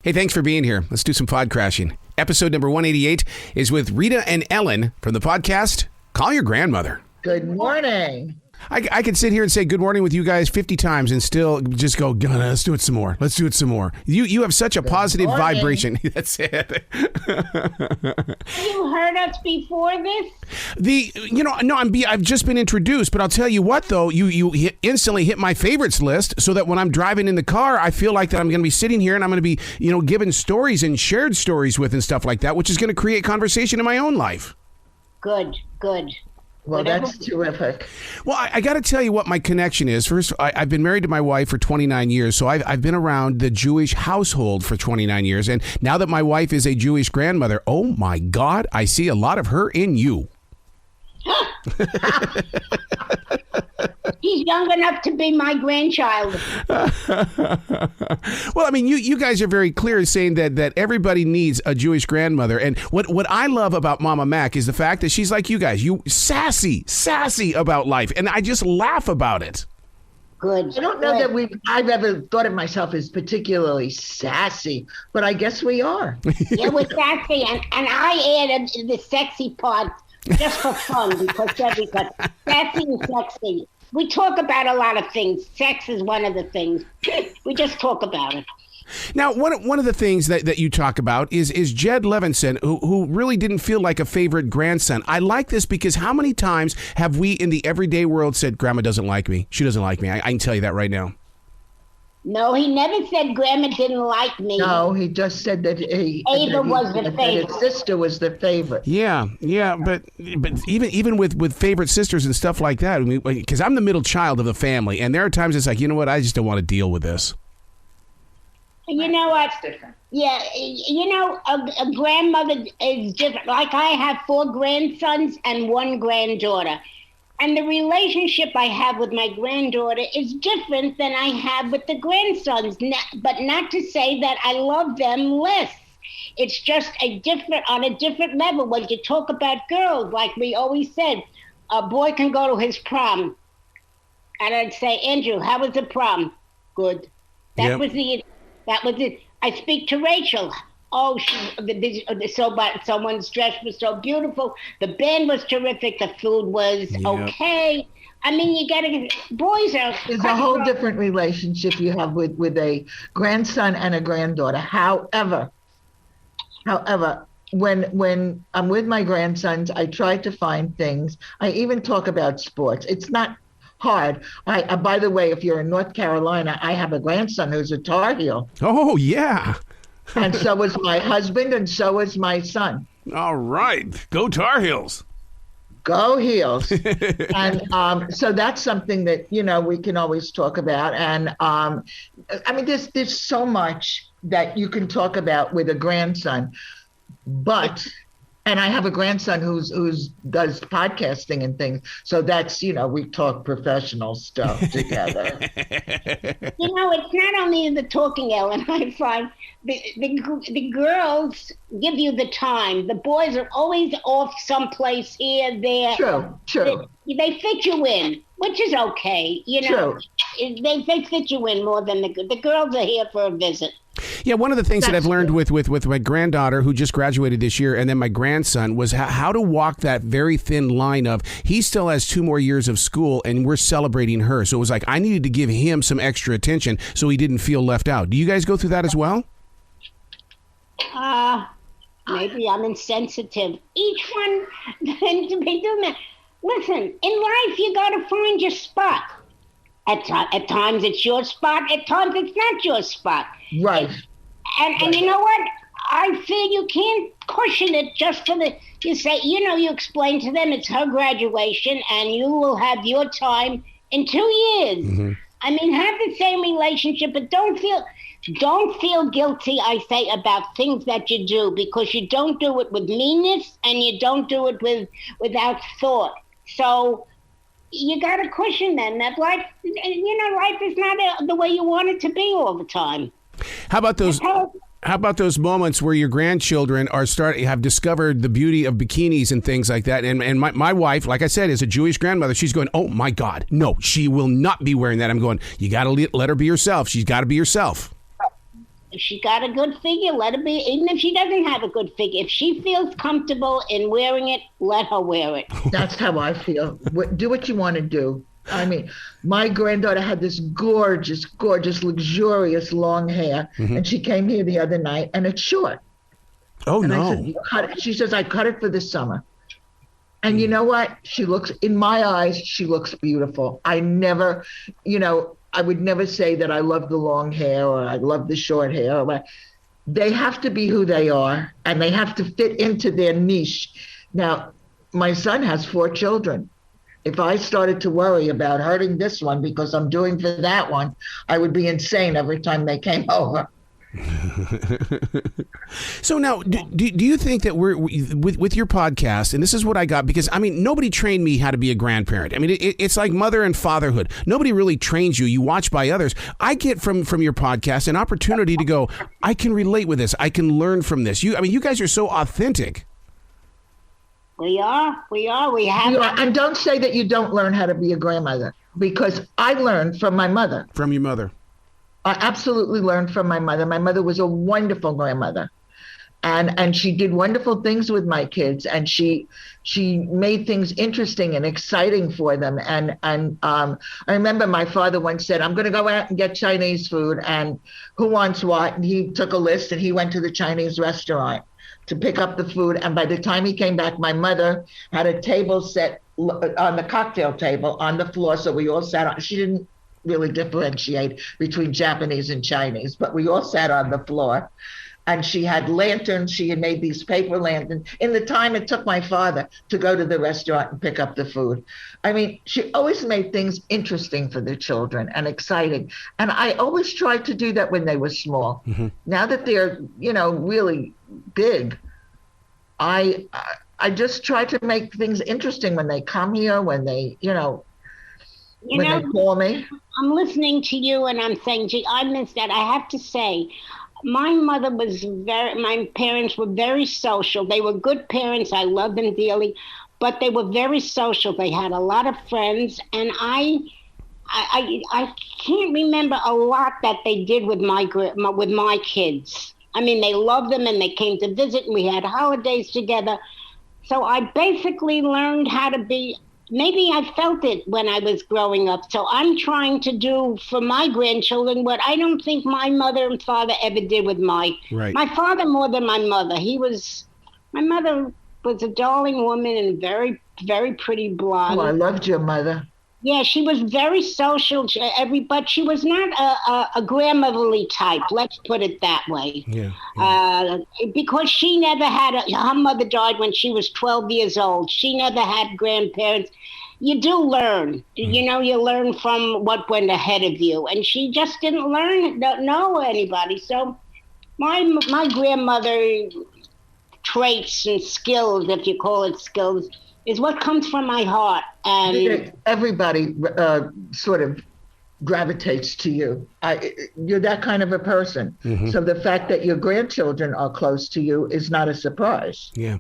Hey, thanks for being here. Let's do some pod crashing. Episode number 188 is with Rita and Ellin from the podcast Call Your Grandmother. Good morning. I could sit here and say good morning with you guys 50 times and still just go, let's do it some more. Let's do it some more. You have such a positive vibration. That's it. You heard us before this? I've just been introduced, but I'll tell you what, though, you instantly hit my favorites list so that when I'm driving in the car, I feel like that I'm going to be sitting here and I'm going to be, given stories and shared stories with and stuff like that, which is going to create conversation in my own life. Good. Well, that's terrific. Well, I got to tell you what my connection is. First, I've been married to my wife for 29 years, so I've been around the Jewish household for 29 years. And now that my wife is a Jewish grandmother, oh my God, I see a lot of her in you. He's young enough to be my grandchild. Well, I mean, you guys are very clear saying that everybody needs a Jewish grandmother. And what I love about Mama Mac is the fact that she's like you guys. You sassy about life. And I just laugh about it. Good. I don't know that I've ever thought of myself as particularly sassy, but I guess we are. Yeah, we're sassy. And I added the sexy part just for fun because sassy and sexy. We talk about a lot of things. Sex is one of the things. We just talk about it. Now, one of the things that you talk about is Jed Levinson, who really didn't feel like a favorite grandson. I like this because how many times have we in the everyday world said, Grandma doesn't like me. She doesn't like me. I can tell you that right now. No, he never said Grandma didn't like me. No, he just said that Ava was the favorite. His sister was the favorite. Yeah, but even with favorite sisters and stuff like that, because I'm the middle child of the family, and there are times it's like, you know what, I just don't want to deal with this. You know what? Yeah, a grandmother is different. Like I have 4 grandsons and 1 granddaughter. And the relationship I have with my granddaughter is different than I have with the grandsons. But not to say that I love them less. It's just on a different level. When you talk about girls, like we always said, a boy can go to his prom. And I'd say, Andrew, how was the prom? Good. That was it. I speak to Rachel. Oh, someone's dress was so beautiful. The band was terrific. The food was okay. I mean, you got to boys are. There's a whole different relationship you have with a grandson and a granddaughter. However, when I'm with my grandsons, I try to find things. I even talk about sports. It's not hard. By the way, if you're in North Carolina, I have a grandson who's a Tar Heel. Oh, yeah. And so is my husband, and so is my son. All right. Go Tar Heels. Go Heels. And so that's something that, we can always talk about. And I mean, there's so much that you can talk about with a grandson. But, and I have a grandson who's does podcasting and things. So that's, we talk professional stuff together. It's not only the talking, Ellen. I find the girls give you the time. The boys are always off someplace here, there. True. They fit you in, which is okay. True. They fit you in more than the girls are here for a visit. Yeah, one of the things that I've learned with my granddaughter, who just graduated this year, and then my grandson, was how to walk that very thin line of he still has 2 more years of school, and we're celebrating her. So it was like I needed to give him some extra attention so he didn't feel left out. Do you guys go through that as well? Maybe I'm insensitive. Each one to be doing that. Listen, in life, you got to find your spot. At times it's your spot. At times it's not your spot. Right. And you know what? I feel you can't cushion it just for you say, you explain to them it's her graduation and you will have your time in 2 years. Mm-hmm. I mean, have the same relationship, but don't feel guilty, I say, about things that you do, because you don't do it with meanness and you don't do it without thought. So you got to cushion them. That life, life is not the way you want it to be all the time. How about those moments where your grandchildren have discovered the beauty of bikinis and things like that? And my wife, like I said, is a Jewish grandmother. She's going, oh my God, no, she will not be wearing that. I'm going, you got to let her be herself. She's got to be herself. If she got a good figure, let her be. Even if she doesn't have a good figure, if she feels comfortable in wearing it, let her wear it. That's how I feel. Do what you want to do. I mean, my granddaughter had this gorgeous, luxurious long hair, and she came here the other night, and it's short. Oh, and no. I said, you cut it? She says, I cut it for the summer. And you know what? She looks, in my eyes, she looks beautiful. I never, I would never say that I love the long hair or I love the short hair. They have to be who they are, and they have to fit into their niche. Now, my son has 4 children. If I started to worry about hurting this one because I'm doing for that one, I would be insane every time they came over. So now, do you think that we're with your podcast, and this is what I got, because I mean, nobody trained me how to be a grandparent. I mean, it's like mother and fatherhood. Nobody really trains you. You watch by others. I get from your podcast an opportunity to go, I can relate with this. I can learn from this. You guys are so authentic. We are. We have. And don't say that you don't learn how to be a grandmother, because I learned from my mother. From your mother. I absolutely learned from my mother. My mother was a wonderful grandmother. And she did wonderful things with my kids, and she made things interesting and exciting for them. And I remember my father once said, I'm going to go out and get Chinese food, and who wants what? And he took a list and he went to the Chinese restaurant to pick up the food. And by the time he came back, my mother had a table set on the cocktail table on the floor. So we all sat on, she didn't really differentiate between Japanese and Chinese, but we all sat on the floor. And she had lanterns. She had made these paper lanterns. In the time it took my father to go to the restaurant and pick up the food. I mean, she always made things interesting for the children and exciting. And I always tried to do that when they were small. Mm-hmm. Now that they're, really big, I just try to make things interesting when they come here, when they, when they call me. I'm listening to you and I'm saying, gee, I miss that. I have to say, my parents were very social. They were good parents. I loved them dearly, but they were very social. They had a lot of friends, and I can't remember a lot that they did with my kids. I mean, they loved them and they came to visit and we had holidays together. So I basically learned how to be, maybe I felt it when I was growing up. So I'm trying to do for my grandchildren what I don't think my mother and father ever did with my father more than my mother. My mother was a darling woman and very, very pretty blonde. Oh, I loved your mother. Yeah, she was very social, but she was not a grandmotherly type, let's put it that way. Yeah. Because she never had, her mother died when she was 12 years old. She never had grandparents. You do learn, you learn from what went ahead of you. And she just didn't know anybody. So my grandmother traits and skills, if you call it skills, is what comes from my heart. And everybody sort of gravitates to you. You're that kind of a person. Mm-hmm. So the fact that your grandchildren are close to you is not a surprise. Yeah.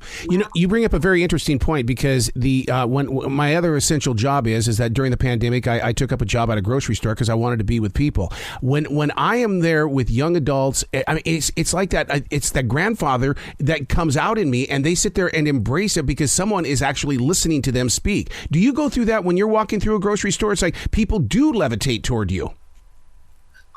You bring up a very interesting point, because when my other essential job is that during the pandemic, I took up a job at a grocery store because I wanted to be with people. When I am there with young adults, I mean, it's like that. It's that grandfather that comes out in me, and they sit there and embrace it because someone is actually listening to them speak. Do you go through that when you're walking through a grocery store? It's like people do levitate toward you.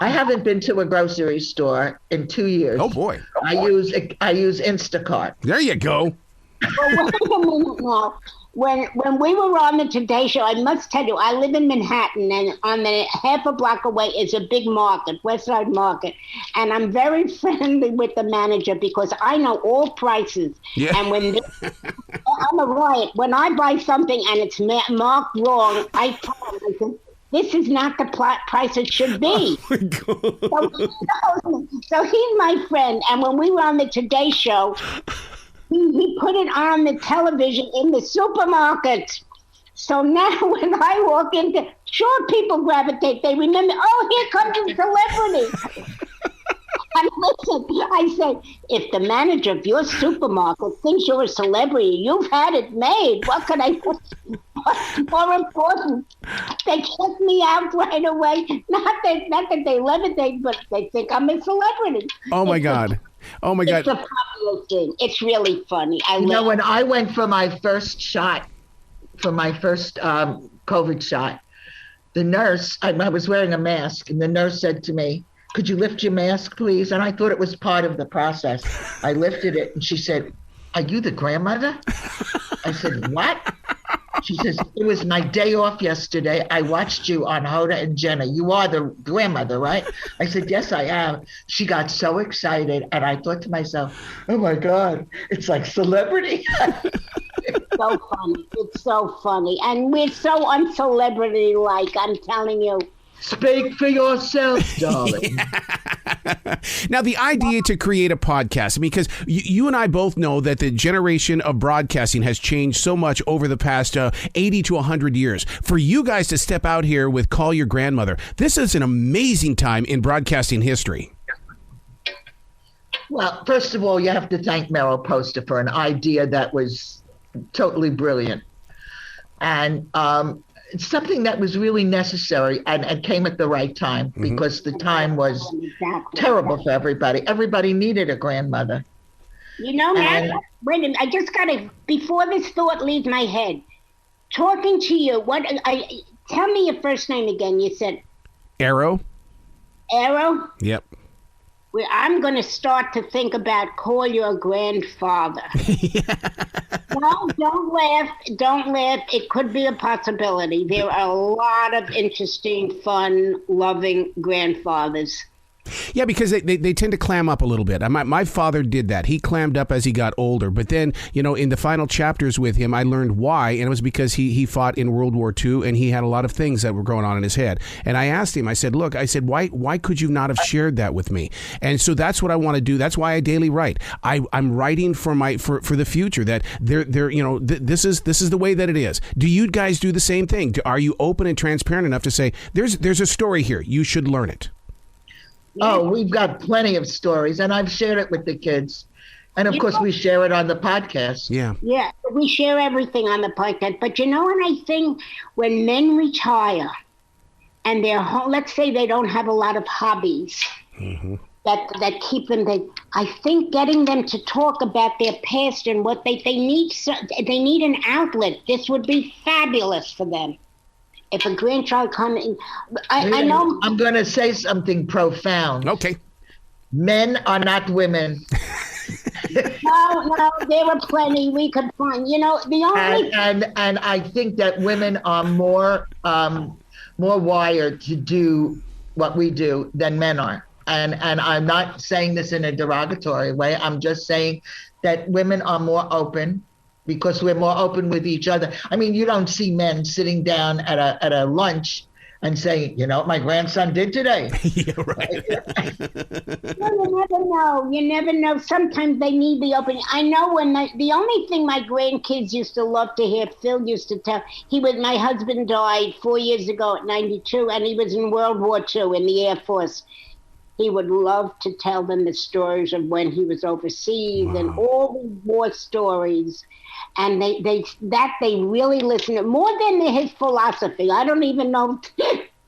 I haven't been to a grocery store in 2 years. Oh boy! I use Instacart. There you go. Well, wait a minute now. When we were on the Today Show, I must tell you, I live in Manhattan, and on the half a block away is a big market, West Side Market, and I'm very friendly with the manager because I know all prices. Yeah. And I'm a riot. When I buy something and it's marked wrong, I tell him, I said, this is not the price it should be. Oh my God. So he's my friend. And when we were on the Today Show, he put it on the television in the supermarket. So now when I walk into, sure, people gravitate. They remember, oh, here comes a celebrity. And listen, I said, if the manager of your supermarket thinks you're a celebrity, you've had it made. What can I do? More important, they kick me out right away. Not that they levitate, but they think I'm a celebrity. Oh my God. Oh my God. It's a popular thing. It's really funny. When I went for my first shot, COVID shot, the nurse, I was wearing a mask, and the nurse said to me, "Could you lift your mask, please?" And I thought it was part of the process. I lifted it, and she said, "Are you the grandmother?" I said, "What?" She says, "It was my day off yesterday. I watched you on Hoda and Jenna. You are the grandmother, right?" I said, "Yes, I am." She got so excited, and I thought to myself, "Oh my God, it's like celebrity." It's so funny. It's so funny. And we're so uncelebrity-like, I'm telling you. Speak for yourself, darling. Now, the idea to create a podcast, because you and I both know that the generation of broadcasting has changed so much over the past 80 to 100 years. For you guys to step out here with Call Your Grandmother, this is an amazing time in broadcasting history. Well, first of all, you have to thank Meryl Poster for an idea that was totally brilliant. And it's something that was really necessary and came at the right time, because the time was terrible for everybody. Everybody needed a grandmother. You know, Matt, wait a minute. I just got to, before this thought leaves my head, talking to you, tell me your first name again. You said? Arrow. Arrow? Yep. Well, I'm going to start to think about Call Your Grandfather. No, don't laugh. Don't laugh. It could be a possibility. There are a lot of interesting, fun, loving grandfathers. Yeah, because they tend to clam up a little bit. My father did that. He clammed up as he got older. But then, in the final chapters with him, I learned why. And it was because he fought in World War II, and he had a lot of things that were going on in his head. And I asked him, I said, look, why could you not have shared that with me? And so that's what I want to do. That's why I daily write. I'm writing for the future, that this is the way that it is. Do you guys do the same thing? Are you open and transparent enough to say, there's a story here, you should learn it? Oh, we've got plenty of stories, and I've shared it with the kids. And of course, we share it on the podcast. Yeah. Yeah, we share everything on the podcast. But what I think, when men retire and they're home, let's say they don't have a lot of hobbies that keep them, I think getting them to talk about their past and what they need an outlet. This would be fabulous for them. If a grandchild comes in, I know. I'm going to say something profound. Okay. Men are not women. No, there are plenty we could find. The only and I think that women are more wired to do what we do than men are. And I'm not saying this in a derogatory way. I'm just saying that women are more open, because we're more open with each other. I mean, you don't see men sitting down at a lunch and saying, what my grandson did today. Yeah, right. No, you never know. Sometimes they need the opening. I know the only thing my grandkids used to love to hear, Phil used to tell, my husband died 4 years ago at 92, and he was in World War II in the Air Force. He would love to tell them the stories of when he was overseas and all the war stories. And they really listen to more than his philosophy. I don't even know,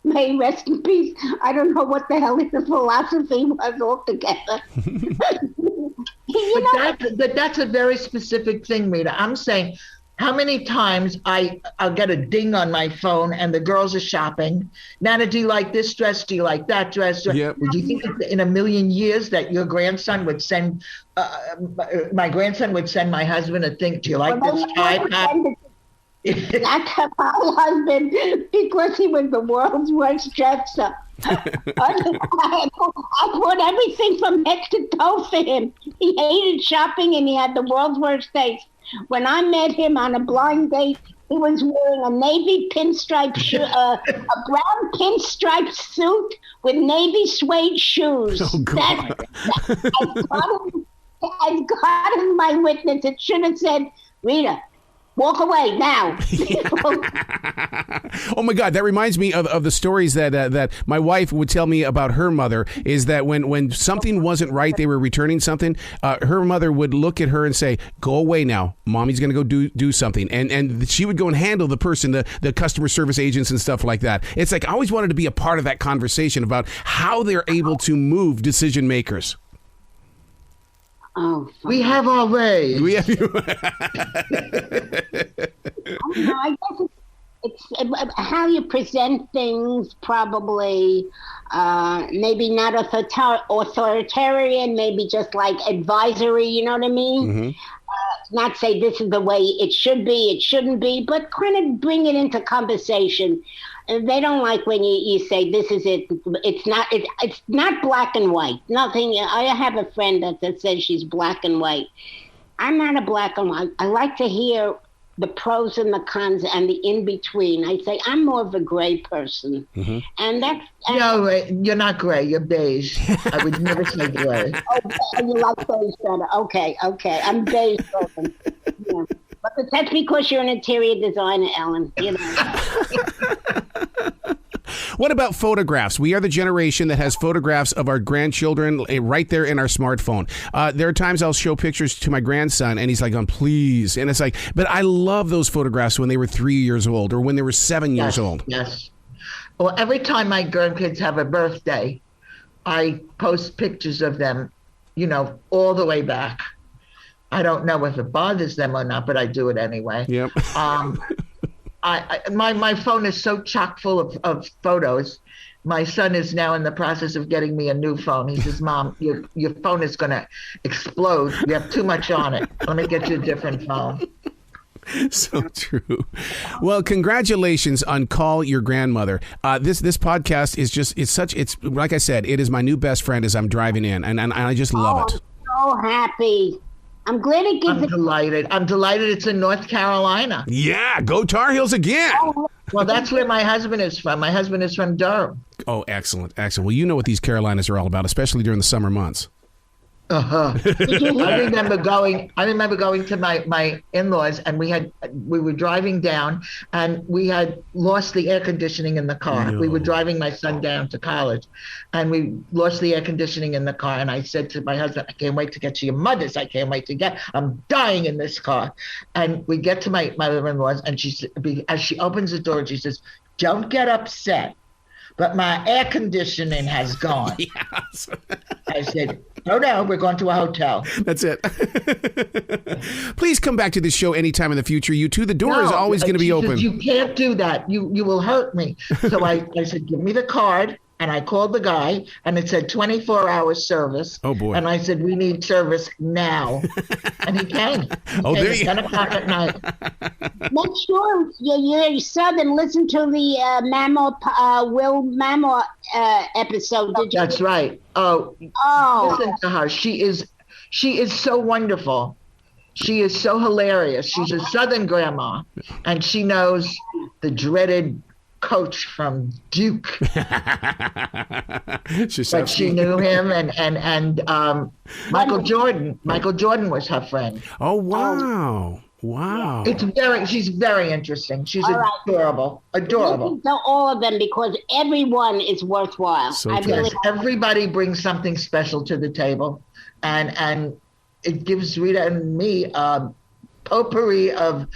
may rest in peace. I don't know what the hell his philosophy was altogether. But that's a very specific thing, Rita. I'm saying, how many times I'll get a ding on my phone and the girls are shopping. Nana, do you like this dress? Do you like that dress? Yep. Do you think in a million years that your grandson would send, my grandson would send my husband a thing? Do you like this tie? Not my husband, because he was the world's worst dresser. I bought everything from head to toe for him. He hated shopping and he had the world's worst taste. When I met him on a blind date, he was wearing a navy pinstripe a brown pinstripe suit with navy suede shoes. Oh, God. As God is my witness, it should have said, Rita, Walk away now. Oh my God, that reminds me of the stories that my wife would tell me about her mother. Is that when something wasn't right, they were returning something. Her mother would look at her and say, "Go away now. Mommy's going to go do something." And she would go and handle the person, the customer service agents and stuff like that. It's like I always wanted to be a part of that conversation about how they're able to move decision makers. Oh, we have our ways. We have you. I guess it's how you present things, probably. Maybe not authoritarian, maybe just like advisory, you know what I mean? Mm-hmm. Not say this is the way it should be, it shouldn't be, but kind of bring it into conversation. They don't like when you say this is it. It's not black and white. Nothing. I have a friend that says she's black and white. I'm not a black and white. I like to hear the pros and the cons and the in between. I say I'm more of a gray person, mm-hmm. and that's. No, you're not gray. You're beige. I would never say gray. Okay, you like beige better. Okay. I'm beige person. Yeah. But that's because you're an interior designer, Ellen. You know. What about photographs? We are the generation that has photographs of our grandchildren right there in our smartphone. There are times I'll show pictures to my grandson, and he's like, please. And it's like, but I love those photographs when they were 3 years old or when they were 7 years old. Yes. Well, every time my grandkids have a birthday, I post pictures of them, all the way back. I don't know if it bothers them or not, but I do it anyway. Yep. My phone is so chock full of photos. My son is now in the process of getting me a new phone. He says, "Mom, your phone is going to explode. You have too much on it. Let me get you a different phone." So true. Well, congratulations on Call Your Grandmother. This podcast is it's like I said, it is my new best friend as I'm driving in, and I just love it. I'm so happy. I'm glad it gives. I'm delighted it's in North Carolina. Yeah, go Tar Heels again. Well, that's where my husband is from. My husband is from Durham. Oh, excellent. Well, you know what these Carolinas are all about, especially during the summer months. I remember going to my in-laws, and we were driving down, and we had lost the air conditioning in the car. No. We were driving my son down to college, and we lost the air conditioning in the car. And I said to my husband, "I can't wait to get to your mother's. I'm dying in this car." And we get to my mother-in-law's, and as she opens the door, she says, "Don't get upset, but my air conditioning has gone." Yes. I said, no, we're going to a hotel. That's it. Please come back to this show anytime in the future. You two, the door is always going to be open. You can't do that. You will hurt me. So I said, give me the card. And I called the guy, and it said 24-hour service. Oh, boy. And I said, we need service now. And he came. There you go. 10 o'clock at night. Make sure you're Southern. Listen to the Will Mammo episode. Did you? That's right. Oh, listen to her. She is so wonderful. She is so hilarious. She's a Southern grandma, and she knows the dreaded coach from Duke. But she knew him, and Michael Jordan. Michael Jordan was her friend. Oh, wow. Wow. She's very interesting. She's adorable. Adorable. Listen to all of them because everyone is worthwhile. So everybody brings something special to the table, and it gives Rita and me potpourri of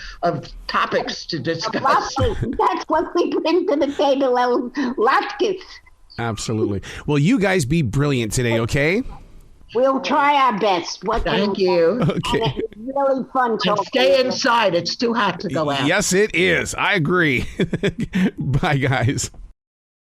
topics to discuss. That's what we bring to the table, latkes. Absolutely. Well, you guys be brilliant today, okay? We'll try our best. Thank you. Okay. It's really fun talking. And stay inside. It's too hot to go out. Yes, it is. I agree. Bye, guys.